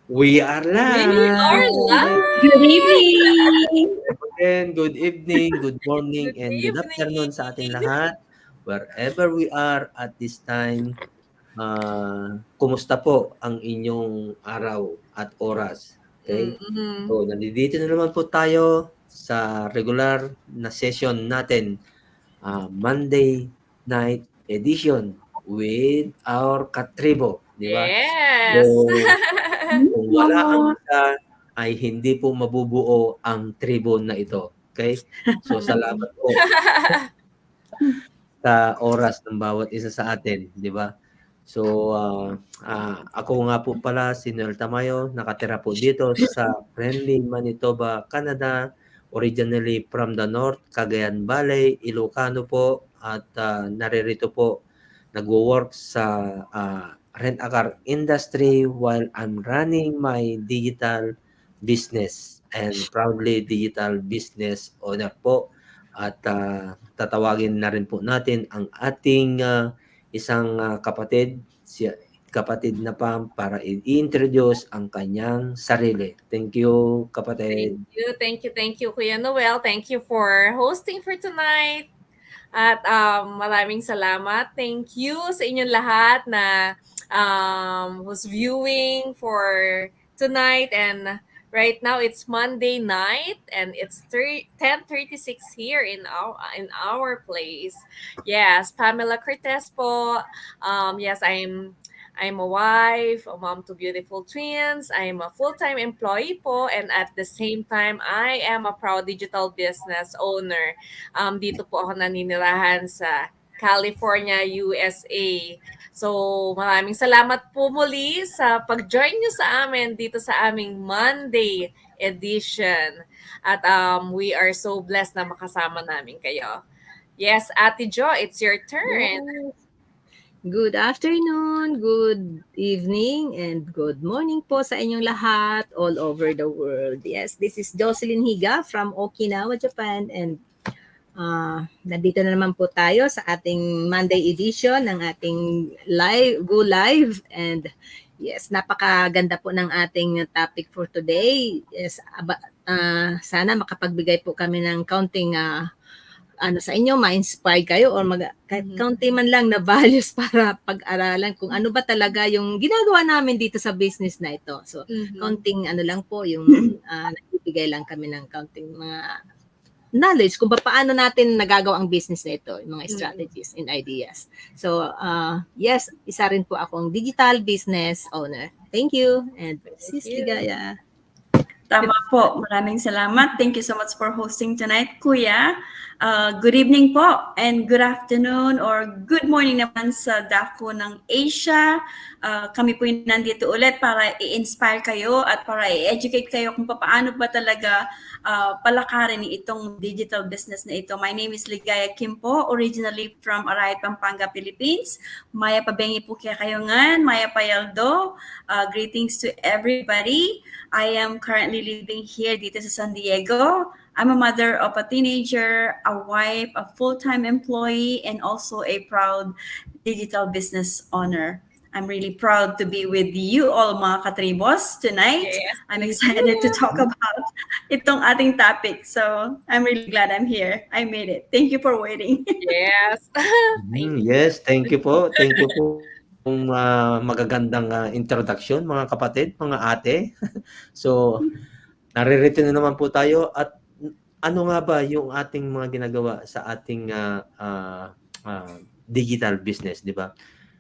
We are We are live! Good live! evening! Again, good evening, good morning, Good and good afternoon sa ating evening! lahat. Wherever we are at this time, kumusta po ang inyong araw at oras? Okay? Mm. So, nandito na naman po tayo sa regular na session natin, Monday night edition with our katribo, di ba? So, Yes! kung wala ang isa, ay hindi po mabubuo ang tribo na ito. Okay? So, Mm. salamat po sa oras ng bawat isa sa atin, di ba? So, ako nga po pala si Noel Tamayo, nakatira po dito sa friendly Manitoba, Canada, originally from the North, Cagayan Valley, Ilocano po, at naririto po nagwo-work sa rent-a-car industry while I'm running my digital business and proudly digital business owner po. At tatawagin na rin po natin ang ating isang kapatid, si kapatid na Pam, para i-introduce ang kanyang sarili. Thank you, kapatid. Thank you, Kuya Noel. Thank you for hosting for tonight. At maraming salamat. Thank you sa inyong lahat na who's viewing for tonight. And right now it's Monday night and it's 10:36 here in our place. Yes, Pamela Cortez po. Yes, I'm a wife, a mom to beautiful twins. I'm a full-time employee po, and at the same time, I am a proud digital business owner. Dito po ako naninirahan sa California, USA. So, maraming salamat po muli sa pag-join nyo sa amin dito sa aming Monday edition. At we are so blessed na makasama namin kayo. Yes, Ate Jo, it's your turn. Yes. Good afternoon, good evening, and good morning po sa inyong lahat all over the world. Yes, this is Jocelyn Higa from Okinawa, Japan, and nandito na naman po tayo sa ating Monday edition ng ating Go Live. And yes, napakaganda po ng ating topic for today. Yes, sana makapagbigay po kami ng counting sa inyo, ma-inspire kayo or kahit kaunti man lang na values para pag-aralan kung ano ba talaga yung ginagawa namin dito sa business na ito. So, kaunting lang po yung nagbibigay lang kami ng kaunting mga knowledge kung paano natin nagagawa ang business na ito, yung mga strategies and ideas. So, yes, isa rin po akong digital business owner. Thank you. And Sis Ligaya. Tama po. Maraming salamat. Thank you so much for hosting tonight, Kuya. Good evening po and good afternoon or good morning naman sa dako ng Asia. Kami po yung nandito ulit para i-inspire kayo at para i-educate kayo kung paano ba talaga palakarin itong digital business na ito. My name is Ligaya Kim po, originally from Arayat, Pampanga, Philippines. Maya pabengi po kaya kayo ngan, Maya Payaldo. Greetings to everybody. I am currently living here dito sa San Diego. I'm a mother of a teenager, a wife, a full-time employee, and also a proud digital business owner. I'm really proud to be with you all mga katribos tonight. Yes, I'm excited to talk about itong ating topic. So I'm really glad I'm here. I made it. Thank you for waiting. Yes. Yes, thank you po. Thank you po kung magagandang introduction, mga kapatid, mga ate. So, naririto na naman po tayo at ano nga ba yung ating mga ginagawa sa ating digital business, di ba?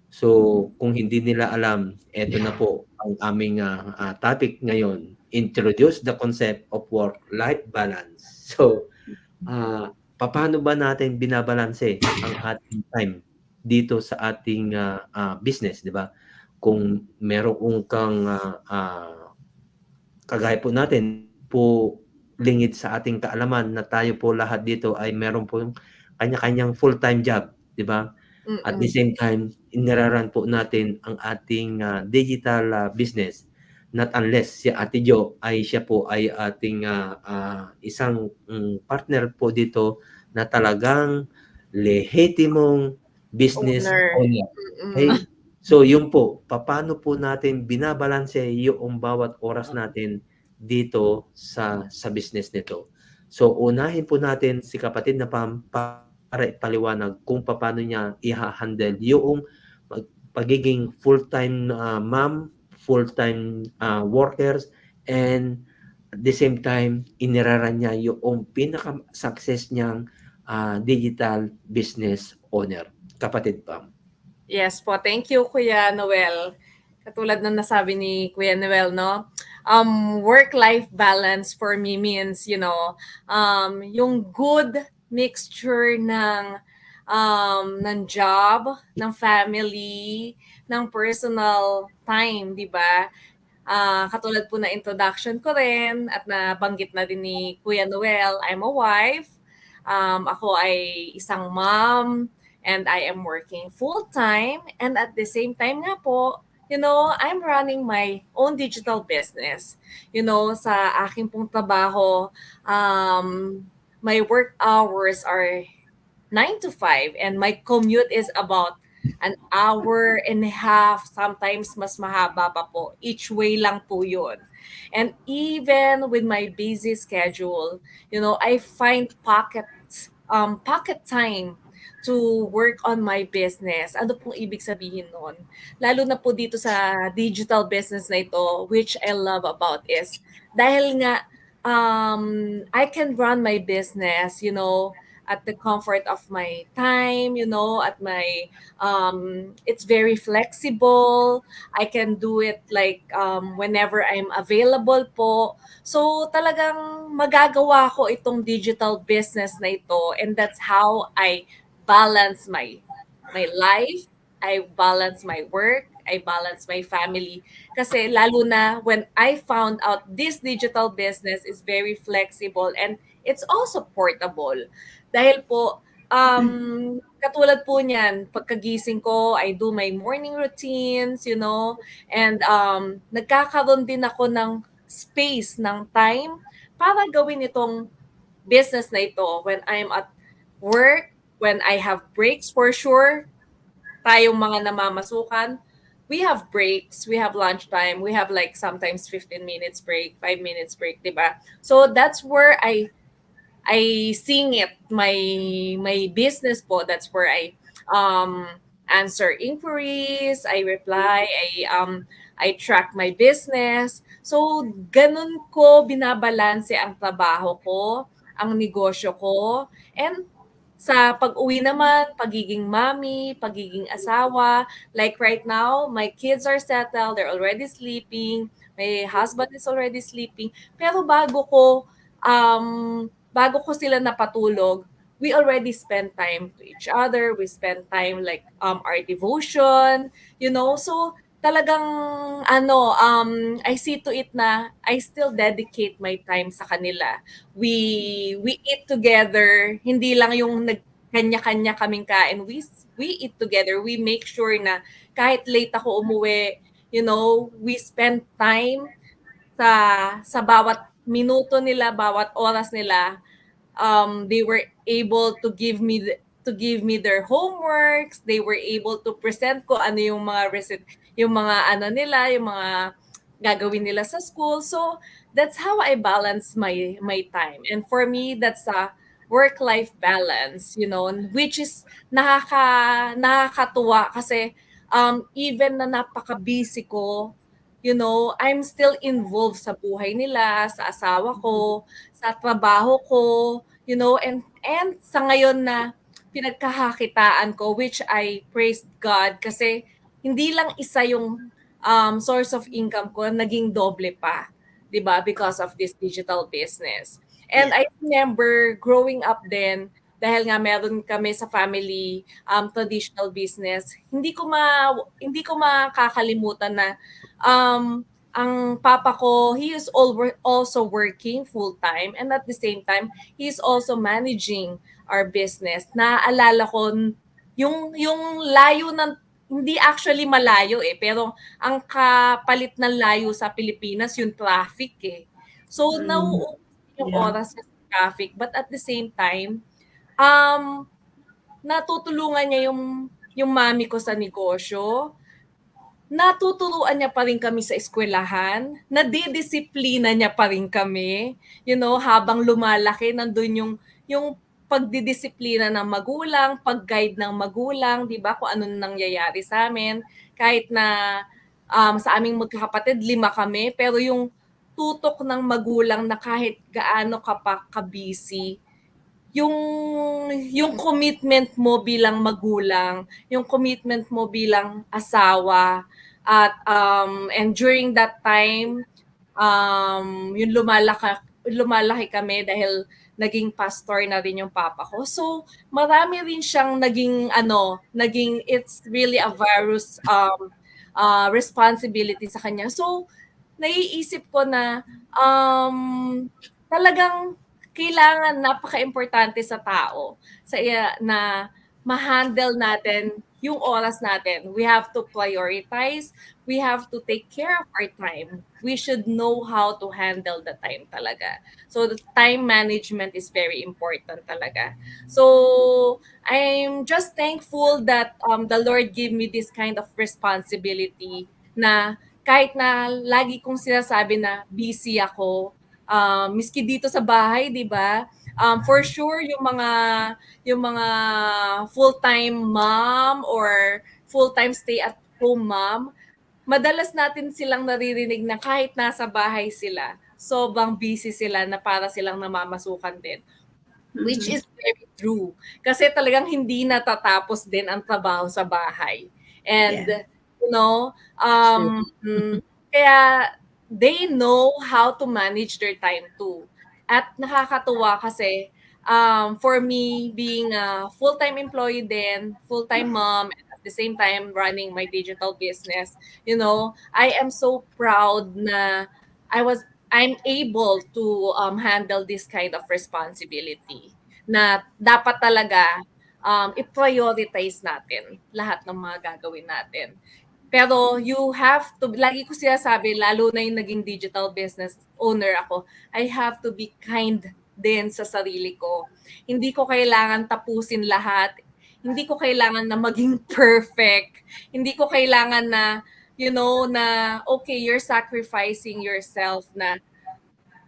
So, kung hindi nila alam, eto na po ang aming topic ngayon. Introduce the concept of work-life balance. So, paano ba natin binabalanse ang ating time dito sa ating business, di ba? Kung meron kang kagaya po natin po lingid sa ating kaalaman na tayo po lahat dito ay meron po yung kanya-kanyang full-time job, di ba? At the same time, iniraran po natin ang ating digital business. Not unless si Ate Jo ay siya po ay ating isang partner po dito na talagang lehitimong business Owner. owner. Okay? So yun po, paano po natin binabalanse yung bawat oras natin dito sa business nito. So unahin po natin si kapatid na Pam para ipaliwanag kung paano niya i-handle yung pagiging full-time mom, full-time workers, and at the same time, iniraran niya yung pinaka-success niyang digital business owner. Kapatid Pam. Yes po, thank you Kuya Noel. Katulad ng nasabi ni Kuya Noel, no? Work-life balance for me means, yung good mixture ng job, ng family, ng personal time, di ba? Katulad po na introduction ko rin at nabanggit na din ni Kuya Noel, I'm a wife. Ako ay isang mom and I am working full-time, and at the same time nga po, I'm running my own digital business. Sa aking pong trabaho, my work hours are 9 to 5 and my commute is about an hour and a half, sometimes mas mahaba pa po. Each way lang po yun. And even with my busy schedule, I find pocket time to work on my business. Ano pong ibig sabihin nun? Lalo na po dito sa digital business na ito, which I love about is, dahil nga, I can run my business, at the comfort of my time, at my, it's very flexible. I can do it like whenever I'm available po. So talagang magagawa ko itong digital business na ito, and that's how I balance my life, I balance my work, I balance my family. Kasi lalo na when I found out this digital business is very flexible and it's also portable. Dahil po, katulad po niyan, pagkagising ko, I do my morning routines, and nagkakaroon din ako ng space, ng time para gawin itong business na ito when I'm at work, when I have breaks for sure. Tayong mga namamasukan, we have breaks, we have lunchtime, we have like sometimes 15 minutes break, 5 minutes break, diba? So that's where I sing it, my business po. That's where I answer inquiries, I reply, I track my business. So ganun ko binabalanse ang trabaho ko, ang negosyo ko, and sa pag-uwi naman, pagiging mommy, pagiging asawa. Like right now, my kids are settled, they're already sleeping, my husband is already sleeping. Pero bago ko sila napatulog, we already spend time to each other. We spend time like our devotion, So talagang I see to it na I still dedicate my time sa kanila. We eat together, hindi lang yung kanya-kanya kaming kain. We eat together. We make sure na kahit late ako umuwi, we spend time sa bawat minuto nila, bawat oras nila. They were able to give me their homeworks. They were able to present ko ano yung mga yung mga nila, yung mga gagawin nila sa school. So that's how I balance my time. And for me, that's a work-life balance, which is nakakatuwa kasi even na napaka-busy ko, I'm still involved sa buhay nila, sa asawa ko, sa trabaho ko, and sa ngayon na pinagkakakitaan ko, which I praise God kasi hindi lang isa yung source of income ko, naging doble pa, 'di ba? Because of this digital business. And I remember growing up then, dahil nga meron kami sa family traditional business, hindi ko makakalimutan na ang papa ko, he is also working full-time, and at the same time, he is also managing our business. Naaalala ko yung layo ng, hindi actually malayo pero ang kapalit ng layo sa Pilipinas yung traffic So nauubos yung oras sa traffic, but at the same time, natutulungan niya yung mami ko sa negosyo. natuturuan niya pa rin kami sa eskwelahan, nadidisiplina niya pa rin kami, habang lumalaki, nandun yung pagdidisiplina ng magulang, pag-guide ng magulang, di ba, kung ano nangyayari sa amin. Kahit na sa aming magkakapatid, 5 kami, pero yung tutok ng magulang na kahit gaano ka pa ka-busy, yung yung commitment mo bilang magulang, yung commitment mo bilang asawa, at and during that time, yung lumalaki kami dahil naging pastor na rin yung papa ko. So, marami rin siyang naging it's really a virus responsibility sa kanya. So, naiisip ko na talagang kailangan, napaka-importante sa tao na ma-handle natin yung oras natin. We have to prioritize. We have to take care of our time. We should know how to handle the time talaga. So the time management is very important talaga. So I'm just thankful that the Lord gave me this kind of responsibility na kahit na lagi kong sinasabi na busy ako, miski dito sa bahay, 'di ba? For sure yung mga full-time mom or full-time stay-at-home mom, madalas natin silang naririnig na kahit nasa bahay sila, sobrang busy sila na para silang namamasukan din. Which is very true. Kasi talagang hindi natatapos din ang trabaho sa bahay. And, kaya they know how to manage their time too. At nakakatuwa kasi for me, being a full-time employee din, full-time mom, and at the same time running my digital business, I am so proud na I'm able to handle this kind of responsibility na dapat talaga i-prioritize natin lahat ng mga gagawin natin. Pero you have to, lagi ko sinasabi, lalo na yung naging digital business owner ako, I have to be kind din sa sarili ko. Hindi ko kailangan tapusin lahat. Hindi ko kailangan na maging perfect. Hindi ko kailangan na, na okay, you're sacrificing yourself na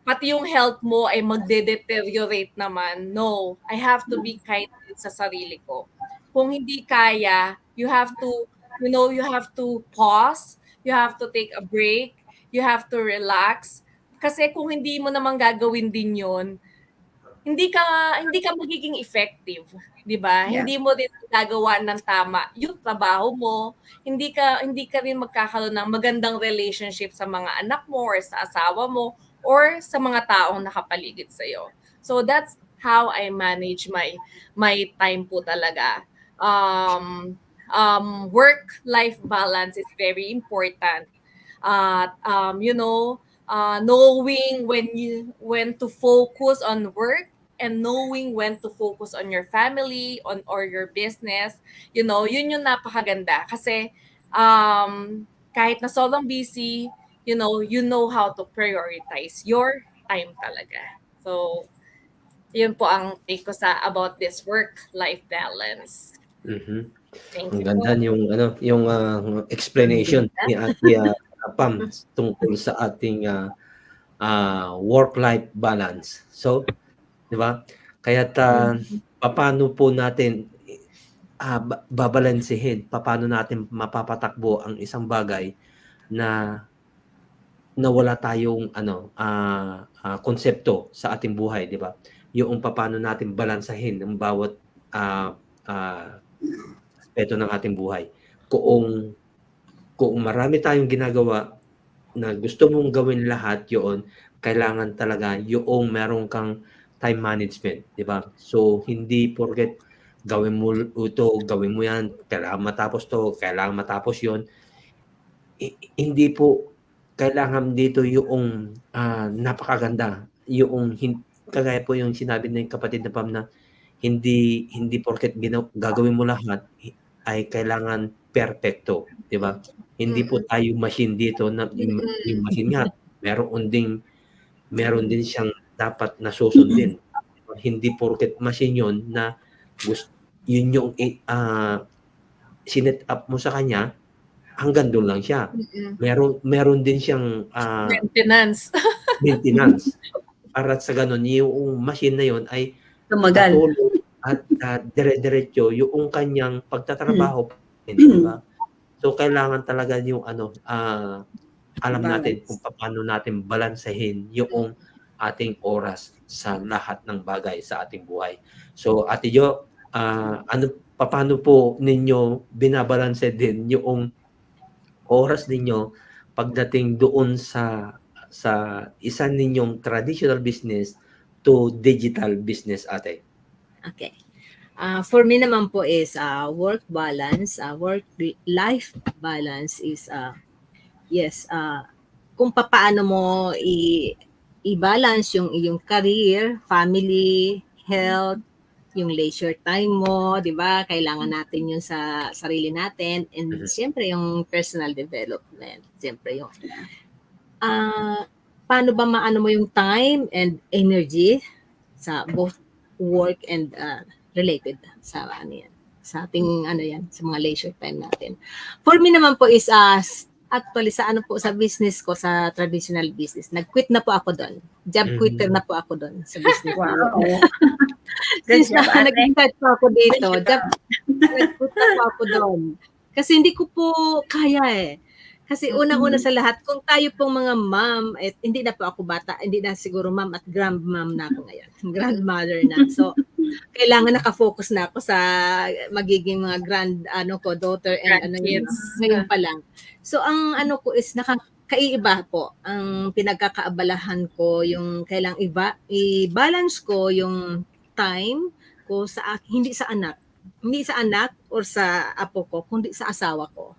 pati yung health mo ay magde-deteriorate naman. No, I have to be kind sa sarili ko. Kung hindi kaya, you have to pause, you have to take a break, you have to relax. Kasi kung hindi mo naman gagawin din yun, hindi ka magiging effective, 'di ba? Yeah. Hindi mo din gagawa ng tama yung trabaho mo, hindi ka rin magkakaroon ng magandang relationship sa mga anak mo or sa asawa mo or sa mga taong nakapaligid sa iyo. So that's how I manage my time po talaga. Work-life balance is very important. Knowing when to focus on work and knowing when to focus on your family or your business, yun yung napakaganda kasi kahit na sobrang busy, you know how to prioritize your time talaga. So yun po ang take ko about this work-life balance. Mhm. Thank Ang you ganda po. yung explanation ni Ate Pam tungkol sa ating work-life balance. So, 'di ba? Kaya't paano po natin babalansehin, paano natin mapapatakbo ang isang bagay na wala tayong konsepto sa ating buhay, 'di ba? Yung paano natin balansahin ang bawat aspeto ng ating buhay. Kung marami tayong ginagawa na gusto mong gawin lahat yun, kailangan talaga yung meron kang time management, di ba? So, hindi porket gawin mo ito, gawin mo yan, kailangan matapos to, kailangan matapos yun. Hindi po kailangan dito yung napakaganda, yung kagaya po yung sinabi ng kapatid na Pam na hindi porket gagawin mo lahat ay kailangan perpekto, di ba? Hindi po tayo machine dito na yung machine nga meron din siyang dapat na susundin. Hindi porket machine yun na yun yung sinet up mo sa kanya, hanggang doon lang siya. Meron din siyang Maintenance. maintenance. Para sa ganun, yung machine na yun ay Tumagal. patuloy at dire-diretso yung kanyang pagtatrabaho. Di ba? So, kailangan talaga yung alam natin kung paano natin balansehin yung ating oras sa lahat ng bagay sa ating buhay. So, Ate Jo, paano po ninyo binabalanse din yung oras ninyo pagdating doon sa isa ninyong traditional business to digital business, Ate? Okay. For me naman po is work balance, work-life balance is yes, kung paano mo i-balance yung iyong career, family, health, yung leisure time mo, 'di ba? Kailangan natin yun sa sarili natin, and siyempre yung personal development. Siyempre yung paano ba maano mo yung time and energy sa both work and related sa sa ating sa mga leisure time natin. For me naman po is actually sa sa business ko, sa traditional business, nag-quit na po ako doon. Job quitter na po ako doon sa business. Wow. Since nag-start po ako dito, nag-quit na po ako doon. Kasi hindi ko po kaya Kasi unang-una sa lahat, kung tayo pong mga mom, hindi na po ako bata, hindi na siguro mom at grandmom na ako ngayon. Grandmother na. So, kailangan nakafocus na ako sa magiging mga daughter and ngayon pa lang. So, ang ko is kaiiba po. Ang pinagkakaabalahan ko, yung kailang i-balance ko yung time ko sa hindi sa anak. Hindi sa anak or sa apo ko, kundi sa asawa ko.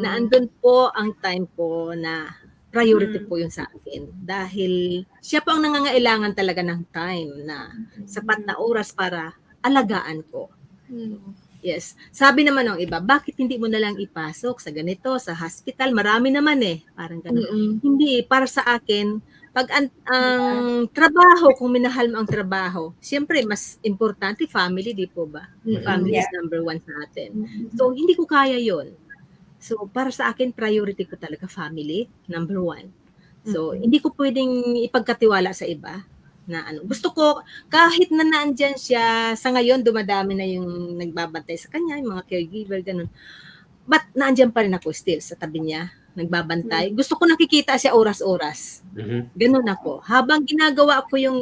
Na andun po ang time ko na priority po yun sa akin. Dahil siya po ang nangangailangan talaga ng time na sapat na oras para alagaan ko. Yes. Sabi naman ng iba, bakit hindi mo na lang ipasok sa ganito, sa hospital? Marami naman Parang ganun. Hindi, para sa akin, pag ang trabaho, kung minahal mo ang trabaho, siyempre mas importante family, di po ba? Family is number one sa atin. So, hindi ko kaya yon. So, para sa akin, priority ko talaga family, number one. So, hindi ko pwedeng ipagkatiwala sa iba na Gusto ko, kahit na naandyan siya, sa ngayon, dumadami na yung nagbabantay sa kanya, yung mga caregiver, ganun. But naandyan pa rin ako still sa tabi niya, nagbabantay. Gusto ko nakikita siya oras-oras. Ganun ako. Habang ginagawa ko yung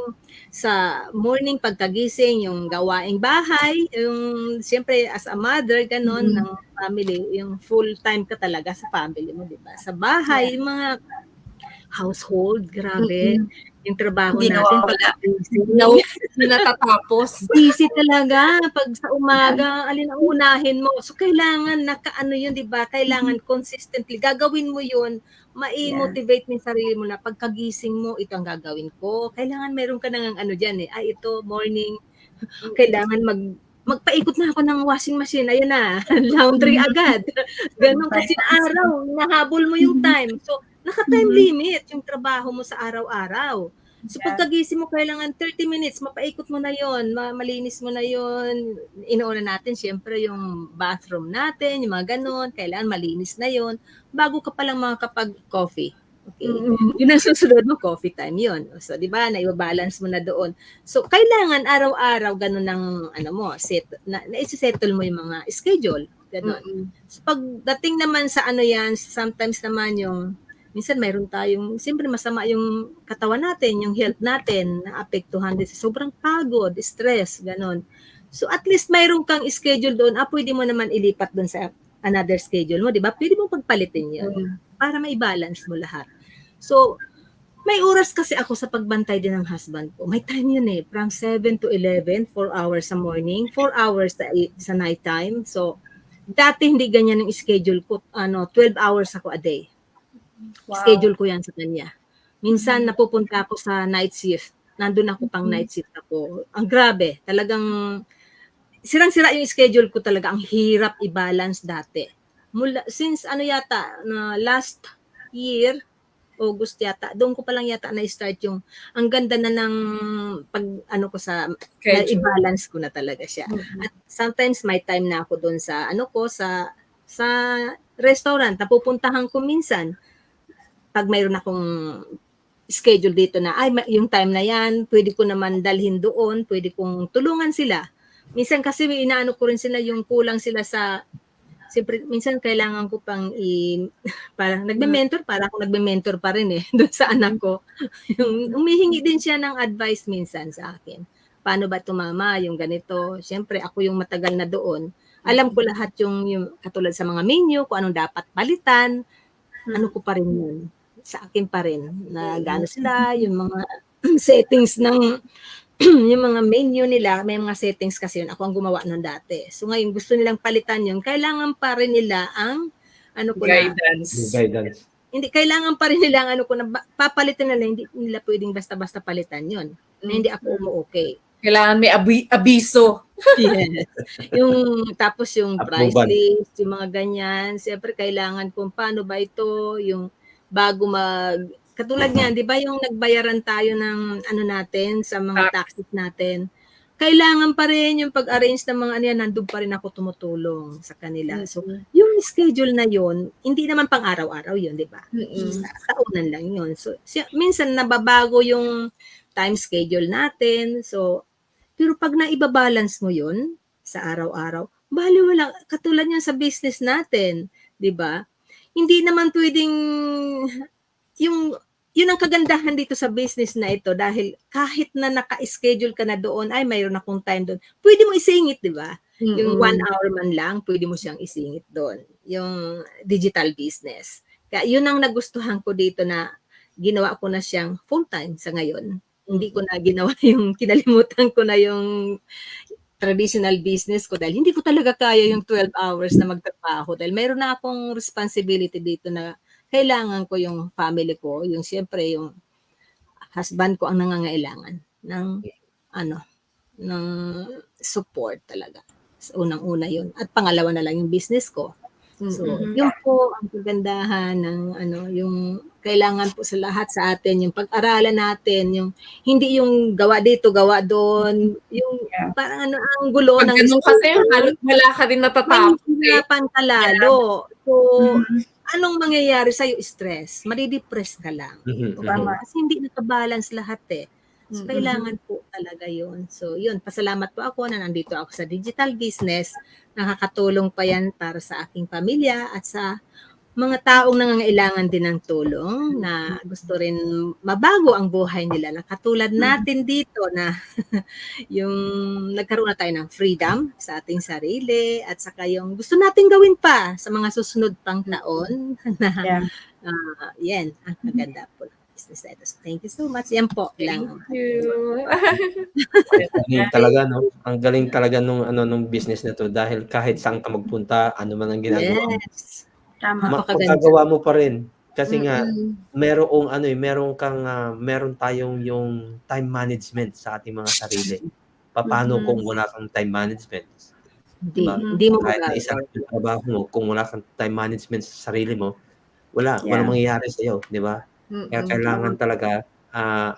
sa morning pagkagising, yung gawaing bahay, yung siyempre as a mother, ganun, ng family, yung full time ka talaga sa family mo, di ba? Sa bahay, yung mga household, grabe. Yung trabaho natin. Hindi natatapos. Busy talaga. Pag sa umaga, alin ang unahin mo. So, kailangan yun, di ba? Kailangan consistently. Gagawin mo yun. Ma-motivate mo yung sarili mo na pagkagising mo, ito ang gagawin ko. Kailangan meron ka nang dyan ito, morning. Kailangan magpaikot na ako ng washing machine. Ayun na, laundry agad. Ganun kasi araw, nahabol mo yung time. So, naka-time limit yung trabaho mo sa araw-araw. So pagkagising mo, kailangan 30 minutes, mapaikot mo na yon, malinis mo na yon. Inuuna natin, syempre, yung bathroom natin, yung mga ganon, kailangan malinis na yon bago ka palang makakapag-coffee. Okay? Yun ang susunod mo, coffee time yon. So, di ba, naibabalance mo na doon. So, kailangan araw-araw ganun ng, na-settle mo yung mga schedule. Ganon. So, pagdating naman sa sometimes naman minsan mayroon tayong, siyempre masama yung katawan natin, yung health natin, naapektuhan din sa sobrang pagod, stress, ganon. So at least mayroon kang schedule doon, pwede mo naman ilipat doon sa another schedule mo, di ba? Pwede mo pagpalitin yun para mai-balance mo lahat. So, may oras kasi ako sa pagbantay din ng husband ko. May time yun from 7 to 11, 4 hours sa morning, 4 hours sa night time. So, dati hindi ganyan yung schedule ko, 12 hours ako a day. Wow. Schedule ko yan sa kanya. Minsan napupunta ako sa night shift. Nandun ako pang night shift ako. Ang grabe. Talagang sirang-sira yung schedule ko talaga. Ang hirap i-balance dati. Since last year, August yata, doon ko pa lang yata na-start yung, ang ganda na ng i-balance ko na talaga siya. At sometimes may time na ako doon sa, sa restaurant na pupuntahan ko minsan. Pag mayroon akong schedule dito na, yung time na yan, pwede ko naman dalhin doon, pwede kong tulungan sila. Minsan kasi inaano ko rin sila yung kulang sila sa, siyempre, minsan kailangan ko pang parang para ako nagme-mentor pa rin doon sa anak ko. Yung humihingi din siya ng advice minsan sa akin. Paano ba tumama yung ganito? Siyempre, ako yung matagal na doon. Alam ko lahat yung katulad sa mga menu, kung anong dapat palitan, ano ko pa rin yun. Sa akin pa rin. Na gano sila, yung mga settings ng yung mga menu nila, may mga settings kasi yun. Ako ang gumawa nun dati. So ngayon, gusto nilang palitan yun. Kailangan pa rin nila ang Guidance. Guidance. hindi, kailangan pa rin nila ang papalitan nila, hindi nila pwedeng basta-basta palitan yun. Na hindi ako okay. Kailangan may abiso. Yes. Tapos yung price Approval. list, yung mga ganyan, siyempre kailangan kung paano ba ito, yung bago katulad niyan, di ba yung nagbayaran tayo ng natin sa mga taxes natin, kailangan pa rin yung pag-arrange ng mga nandun pa rin ako tumutulong sa kanila. So, yung schedule na yun, hindi naman pang araw-araw yun, di ba? Taunan lang yun. So, minsan nababago yung time schedule natin. So, pero pag naibabalance mo yun sa araw-araw, wala. Katulad yan sa business natin, di ba? Hindi naman pwedeng yun ang kagandahan dito sa business na ito dahil kahit na naka-schedule ka na doon, mayroon akong time doon, pwede mo isingit, di ba? Yung 1 hour man lang, pwede mo siyang isingit doon. Yung digital business. Kaya yun ang nagustuhan ko dito na ginawa ko na siyang full-time sa ngayon. Hindi ko na ginawa kinalimutan ko na yung traditional business ko dahil hindi ko talaga kaya yung 12 hours na magtrabaho dahil mayroon na akong responsibility dito na kailangan ko yung family ko, yung siyempre yung husband ko ang nangangailangan ng ng support talaga. So, unang-una yun. At pangalawa na lang yung business ko. So, yun po ang kagandahan ng yung kailangan po sa lahat sa atin, yung pag-aralan natin, yung hindi yung gawa dito, gawa doon, yung parang ang gulo Pag ng ganun kasi, wala ka din natatapos. mahihirapan ka lalo. So, anong mangyayari sa'yo? Stress. Madidepress ka lang. Kasi hindi nakabalance lahat So, kailangan po talaga yun. So, yun. Pasalamat po ako na nandito ako sa digital business. Nakakatulong pa yan para sa aking pamilya at sa mga taong nangangailangan din ng tulong na gusto rin mabago ang buhay nila. Na katulad natin dito na yung nagkaroon na tayo ng freedom sa ating sarili at saka yung gusto natin gawin pa sa mga susunod pang taon na yan, ang maganda po ng business na ito. So, thank you so much. Yan po lang. Thank you. Galing talaga, no? Ang galing talaga nung business na to dahil kahit saan ka magpunta, ano man ang ginagawa mo, Yes. Tama. magagawa mo pa rin. Kasi nga, meron tayong yung time management sa ating mga sarili. Paano kung wala kang time management? Hindi mo Kahit na magagawa. isang trabaho mo, kung wala kang time management sa sarili mo, walang mangyayari sa'yo, di ba? Kaya kailangan talaga,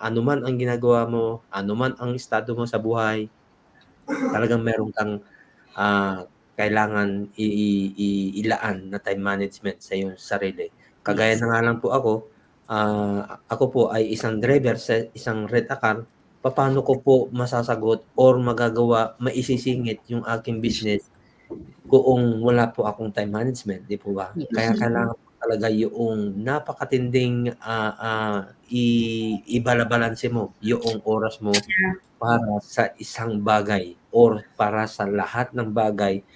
anuman ang ginagawa mo, anuman ang estado mo sa buhay, talagang meron kang kailangan ilaan na time management sa iyong sarili. Kagaya na nga lang po ako po ay isang driver sa isang rent a car. Paano ko po masasagot or maisisingit yung aking business kung wala po akong time management, di po ba? Yes. Kaya kailangan po talaga yung napakatinding ibalabalanse mo yung oras mo para sa isang bagay or para sa lahat ng bagay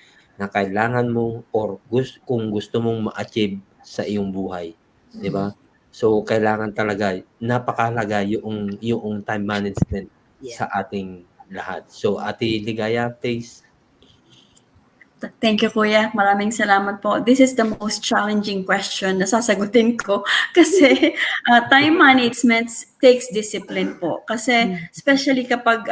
na kailangan mo or kung gusto mong ma-achieve sa iyong buhay, di ba? So kailangan talaga napakahalaga yung time management sa ating lahat. So Ate Ligaya, please. Thank you, Kuya. Maraming salamat po. This is the most challenging question na sasagutin ko kasi time management takes discipline po. Kasi especially kapag,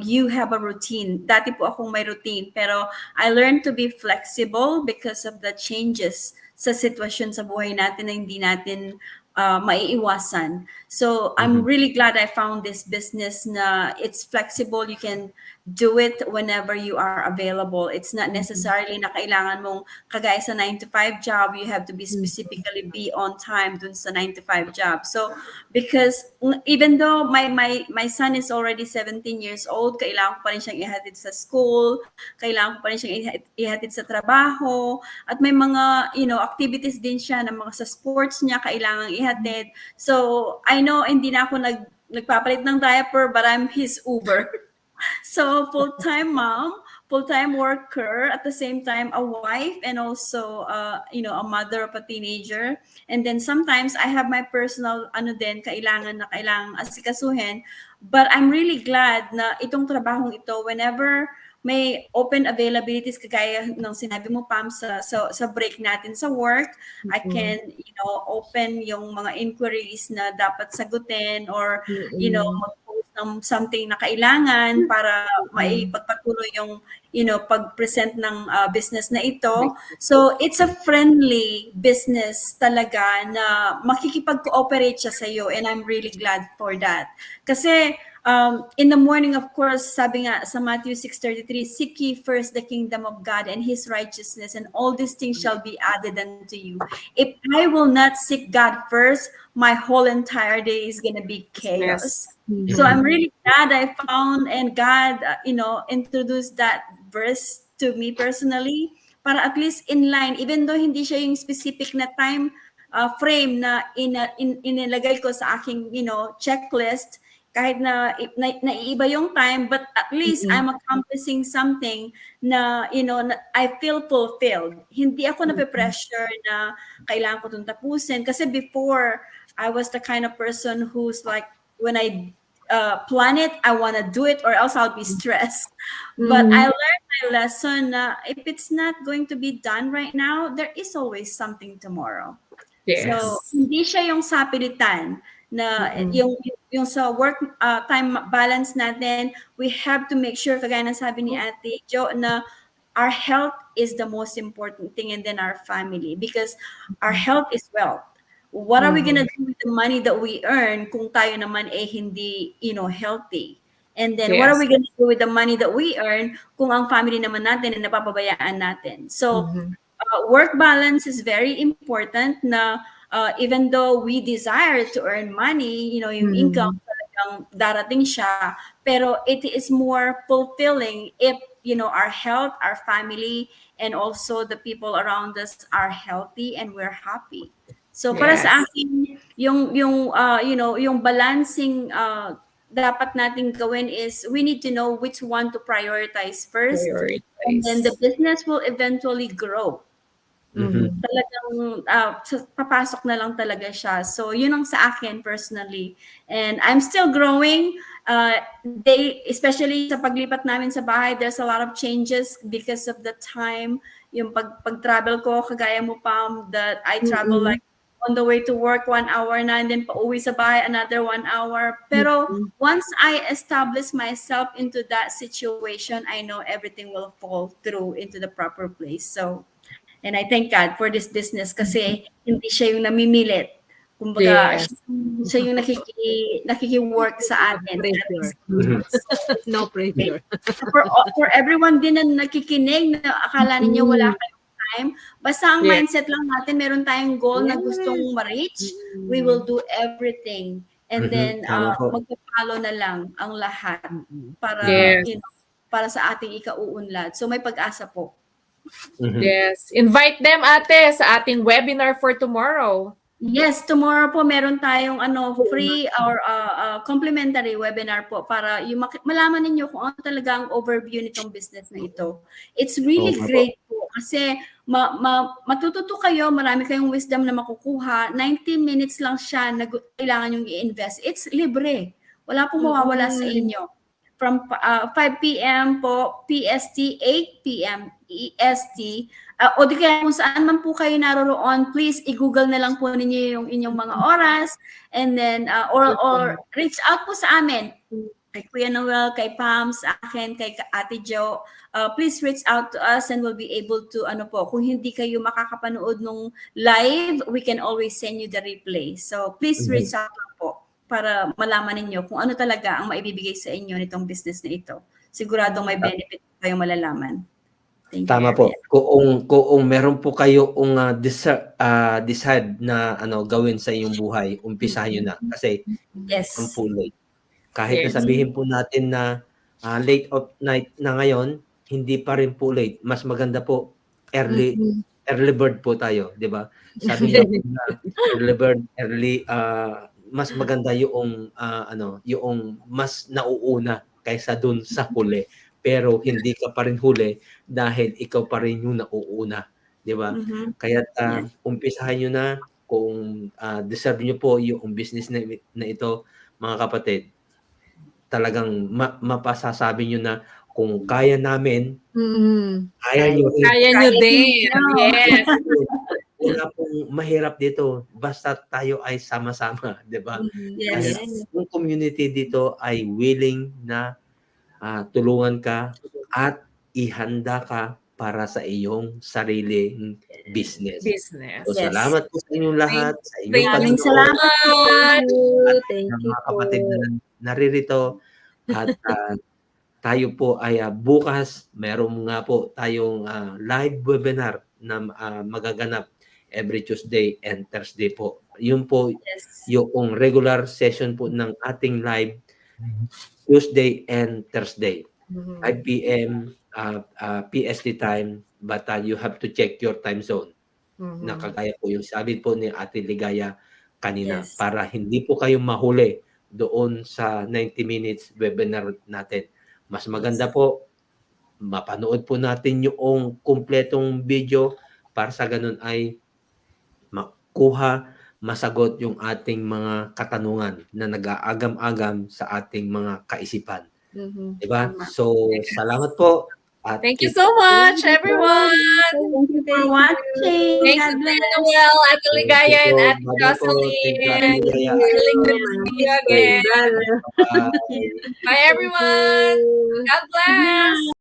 you have a routine. Dati po akong may routine pero I learned to be flexible because of the changes sa sitwasyon sa buhay natin na hindi natin maiiwasan. So I'm really glad I found this business na it's flexible. You can do it whenever you are available. It's not necessarily na kailangan mong kagaya sa 9 to 5 job, you have to be specifically be on time dun sa 9 to 5 job. So because even though my son is already 17 years old, kailangan ko pa rin siyang ihatid sa school, kailangan ko pa rin siyang ihatid sa trabaho, at may mga activities din siya na mga sa sports niya kailangan ihatid. So I know hindi na ako nagpapalit ng diaper, but I'm his Uber. So full-time mom, full-time worker, at the same time a wife, and also a mother of a teenager. And then sometimes I have my personal kailangan asikasuhin. But I'm really glad na itong trabahong ito, whenever may open availabilities kagaya ng sinabi mo, Pam, sa break natin sa work, I can open yung mga inquiries na dapat sagutin, or mag-post ng something na kailangan para maipagpatuloy yung pag-present ng business na ito. So it's a friendly business talaga na makikipag-cooperate siya sa iyo, and I'm really glad for that. Kasi in the morning, of course, sabi nga sa Matthew 6:33, seek ye first the kingdom of God and his righteousness, and all these things shall be added unto you. If I will not seek God first, my whole entire day is going to be chaos. So I'm really glad I found, and God, introduced that verse to me personally, para at least in line, even though hindi siya yung specific na time frame na inilagay ko sa aking, checklist, kahit na naiiba yung time, but at least I'm accomplishing something na, na I feel fulfilled. Hindi ako nape-pressure na kailangan ko itong tapusin. Kasi before, I was the kind of person who's like, when I plan it, I want to do it, or else I'll be stressed. But I learned my lesson na if it's not going to be done right now, there is always something tomorrow. Yes. So, hindi siya yung sapilitan na yung sa work time balance natin, we have to make sure, kagaya ng sabi ni Ate Jo, na our health is the most important thing, and then our family, because our health is wealth. What are we gonna do with the money that we earn kung tayo naman hindi healthy? And then what are we gonna do with the money that we earn kung ang family naman natin ay napapabayaan natin? So work balance is very important na even though we desire to earn money, yung income talagang darating siya, pero it is more fulfilling if, our health, our family, and also the people around us are healthy and we're happy. So para sa akin, yung balancing dapat nating gawin is we need to know which one to prioritize first, and then the business will eventually grow. Talagang papasok na lang talaga siya. So yun ang sa akin personally, and I'm still growing. Especially sa paglipat namin sa bahay, there's a lot of changes because of the time. Yung pag-travel ko, kagaya mo, Pam, that I travel like on the way to work 1 hour na, and then pauwi sa bahay another 1 hour. Pero once I establish myself into that situation, I know everything will fall through into the proper place. So, and I thank God for this business kasi hindi siya yung namimilit. Kumbaga, siya yung nakiki-work sa atin. No pressure. For everyone din na nakikinig, na akala ninyo wala kayong time, basta ang mindset lang natin, meron tayong goal na gustong ma-reach, we will do everything. And then, magpapalo na lang ang lahat para, para sa ating ikauunlad. So, may pag-asa po. Yes. Invite them, ate, sa ating webinar for tomorrow. Yes, tomorrow po meron tayong free or complimentary webinar po para yung malaman ninyo kung ano talaga ang overview nitong business na ito. It's really great po kasi matututo kayo, marami kayong wisdom na makukuha. 90 minutes lang siya na kailangan yung i-invest. It's libre. Wala pong mawawala sa inyo. From 5 p.m. po PST, 8 p.m. EST, o di kaya kung saan man po kayo naroroon, please i-google na lang po ninyo yung inyong mga oras, and then or reach out po sa amin, kay Kuya Noel, kay Pam, sa akin, kay Ate Jo. Please reach out to us and we'll be able to kung hindi kayo makakapanood nung live, we can always send you the replay. So please reach out lang po. para malaman ninyo kung ano talaga ang maibibigay sa inyo nitong business na ito. Siguradong may benefit kayong malalaman. Thank you. Tama po. Kung meron po kayong decide na gawin sa inyong buhay, umpisahan niyo na kasi Yes. ang full late. Kahit na Yes. sabihin po natin na late of night na ngayon, hindi pa rin po late. Mas maganda po early bird po tayo, 'di ba? Sabi nga po na early bird, mas maganda yung yung mas nauuna kaysa dun sa huli. Pero hindi ka pa rin huli dahil ikaw pa rin yung nauuna, 'di ba? Mhm. Kaya umpisahan niyo na kung deserve niyo po yung business na ito, mga kapatid. Talagang mapasasabi niyo na kung kaya namin, kaya niyo rin. Kaya nyo din. nyo. Yes. Wala pong mahirap dito basta tayo ay sama-sama, 'di ba? Yes. Dahil yung community dito ay willing na tulungan ka at ihanda ka para sa iyong sariling business. Business. So, Yes. salamat po sa inyong lahat, sa inyong Thank you Maraming panonood, salamat. Thank ng you mga po. kapatid na naririto. At tayo po ay bukas, meron nga po tayong live webinar na magaganap every Tuesday and Thursday po. Yun po Yes. yung regular session po ng ating live Tuesday and Thursday. 5 p.m. PST time, but you have to check your time zone. Na kagaya po yung sabi po ni Ate Ligaya kanina, Yes. para hindi po kayo mahuli doon sa 90 minutes webinar natin. Mas maganda po, mapanood po natin yung kumpletong video para sa ganun ay masagot yung ating mga katanungan na nag-aagam-agam sa ating mga kaisipan. Diba? Tama. So, salamat po. At Thank you so much, everyone. Thank you For watching. Thanks God to bless. Noel, Ate Ligaya, and Ate Thank you po. Jocelyn. Thank you, Ate Ligaya. Really good to see you again. Bye. Bye, everyone. God bless.